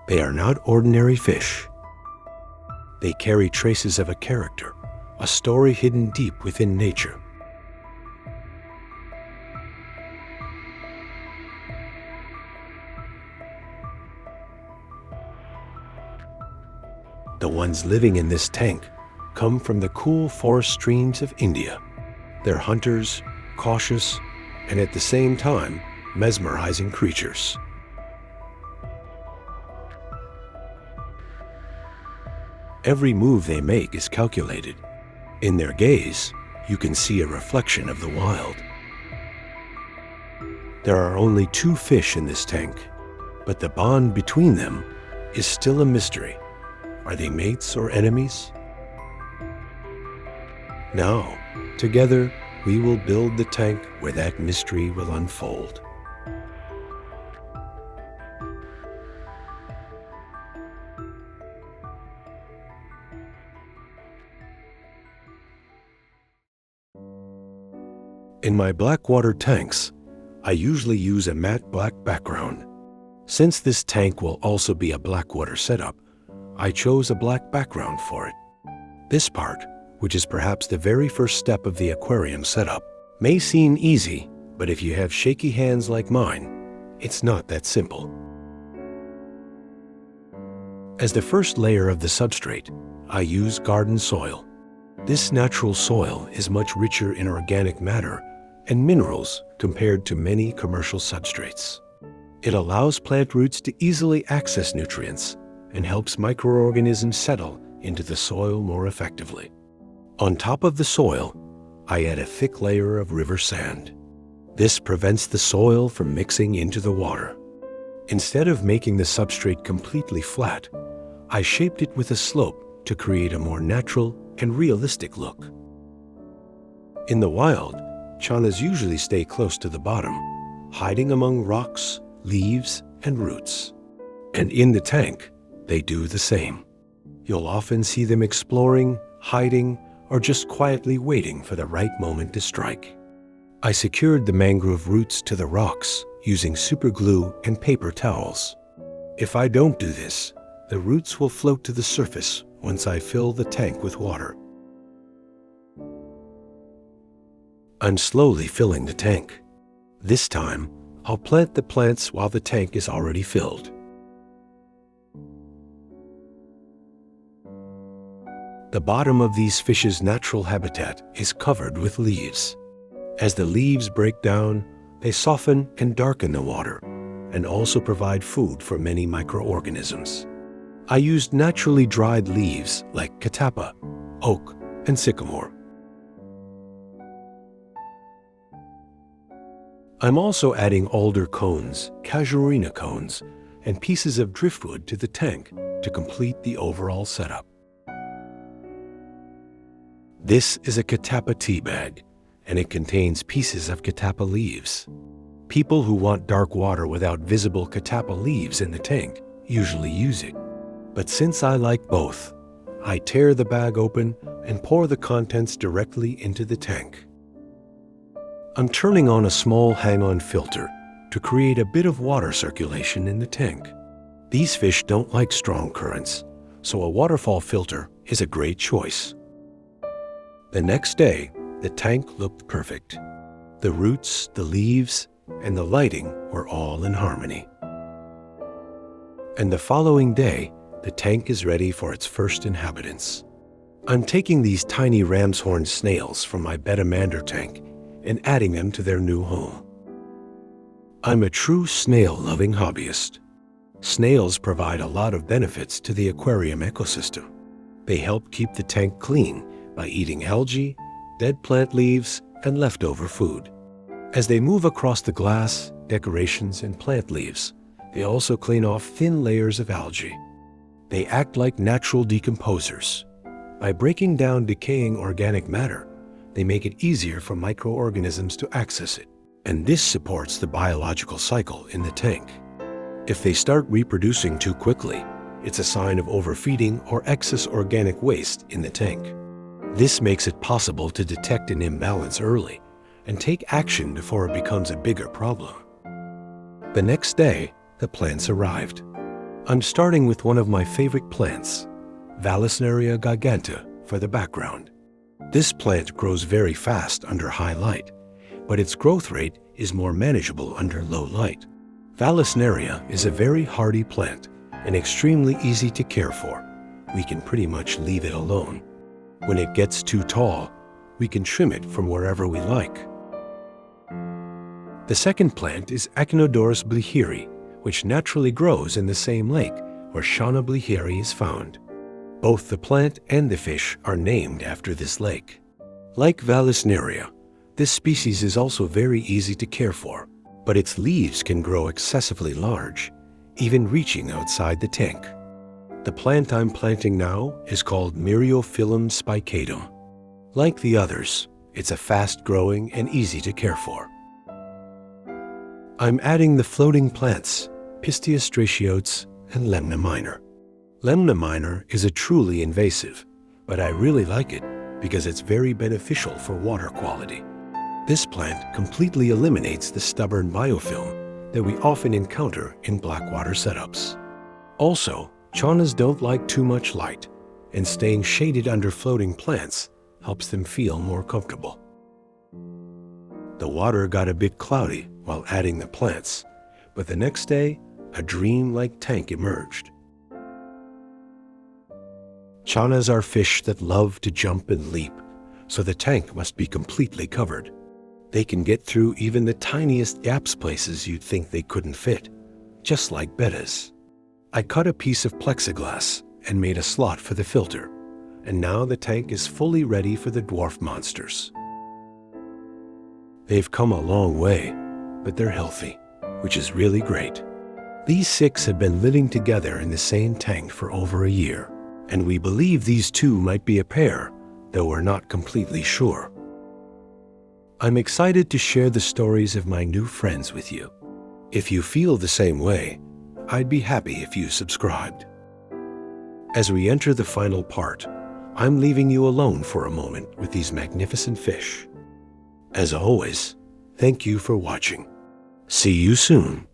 They are not ordinary fish. They carry traces of a character, a story hidden deep within nature. The ones living in this tank come from the cool forest streams of India. They're hunters, cautious, and at the same time, mesmerizing creatures. Every move they make is calculated. In their gaze, you can see a reflection of the wild. There are only 2 fish in this tank, but the bond between them is still a mystery. Are they mates or enemies? Now, together, we will build the tank where that mystery will unfold. In my Blackwater tanks, I usually use a matte black background. Since this tank will also be a Blackwater setup, I chose a black background for it. This part, which is perhaps the very first step of the aquarium setup, may seem easy, but if you have shaky hands like mine, it's not that simple. As the first layer of the substrate, I use garden soil. This natural soil is much richer in organic matter and minerals compared to many commercial substrates. It allows plant roots to easily access nutrients and helps microorganisms settle into the soil more effectively. On top of the soil, I add a thick layer of river sand. This prevents the soil from mixing into the water. Instead of making the substrate completely flat, I shaped it with a slope to create a more natural and realistic look. In the wild, channas usually stay close to the bottom, hiding among rocks, leaves, and roots. And in the tank, they do the same. You'll often see them exploring, hiding, or just quietly waiting for the right moment to strike. I secured the mangrove roots to the rocks using superglue and paper towels. If I don't do this, the roots will float to the surface once I fill the tank with water. I'm slowly filling the tank. This time, I'll plant the plants while the tank is already filled. The bottom of these fish's natural habitat is covered with leaves. As the leaves break down, they soften and darken the water, and also provide food for many microorganisms. I used naturally dried leaves like catappa, oak, and sycamore. I'm also adding alder cones, casuarina cones, and pieces of driftwood to the tank to complete the overall setup. This is a catappa tea bag, and it contains pieces of catappa leaves. People who want dark water without visible catappa leaves in the tank usually use it. But since I like both, I tear the bag open and pour the contents directly into the tank. I'm turning on a small hang-on filter to create a bit of water circulation in the tank. These fish don't like strong currents, so a waterfall filter is a great choice. The next day, the tank looked perfect. The roots, the leaves, and the lighting were all in harmony. And the following day, the tank is ready for its first inhabitants. I'm taking these tiny ram's horn snails from my Betamander tank and adding them to their new home. I'm a true snail-loving hobbyist. Snails provide a lot of benefits to the aquarium ecosystem. They help keep the tank clean by eating algae, dead plant leaves, and leftover food. As they move across the glass, decorations, and plant leaves, they also clean off thin layers of algae. They act like natural decomposers. By breaking down decaying organic matter, they make it easier for microorganisms to access it, and this supports the biological cycle in the tank. If they start reproducing too quickly, it's a sign of overfeeding or excess organic waste in the tank. This makes it possible to detect an imbalance early and take action before it becomes a bigger problem. The next day, the plants arrived. I'm starting with one of my favorite plants, Vallisneria Gigantea, for the background. This plant grows very fast under high light, but its growth rate is more manageable under low light. Vallisneria is a very hardy plant and extremely easy to care for. We can pretty much leave it alone. When it gets too tall, we can trim it from wherever we like. The second plant is Echinodorus Bleheri, which naturally grows in the same lake where Channa Bleheri is found. Both the plant and the fish are named after this lake. Like Vallisneria, this species is also very easy to care for, but its leaves can grow excessively large, even reaching outside the tank. The plant I'm planting now is called Myriophyllum Spicatum. Like the others, it's a fast-growing and easy to care for. I'm adding the floating plants, Pistia Stratiotes and Lemna Minor. Lemna Minor is a truly invasive, but I really like it because it's very beneficial for water quality. This plant completely eliminates the stubborn biofilm that we often encounter in blackwater setups. Also, Channas don't like too much light, and staying shaded under floating plants helps them feel more comfortable. The water got a bit cloudy while adding the plants, but the next day, a dream-like tank emerged. Channas are fish that love to jump and leap, so the tank must be completely covered. They can get through even the tiniest gaps places you'd think they couldn't fit, just like bettas. I cut a piece of plexiglass and made a slot for the filter, and now the tank is fully ready for the dwarf monsters. They've come a long way, but they're healthy, which is really great. These 6 have been living together in the same tank for over a year, and we believe these 2 might be a pair, though we're not completely sure. I'm excited to share the stories of my new friends with you. If you feel the same way, I'd be happy if you subscribed. As we enter the final part, I'm leaving you alone for a moment with these magnificent fish. As always, thank you for watching. See you soon.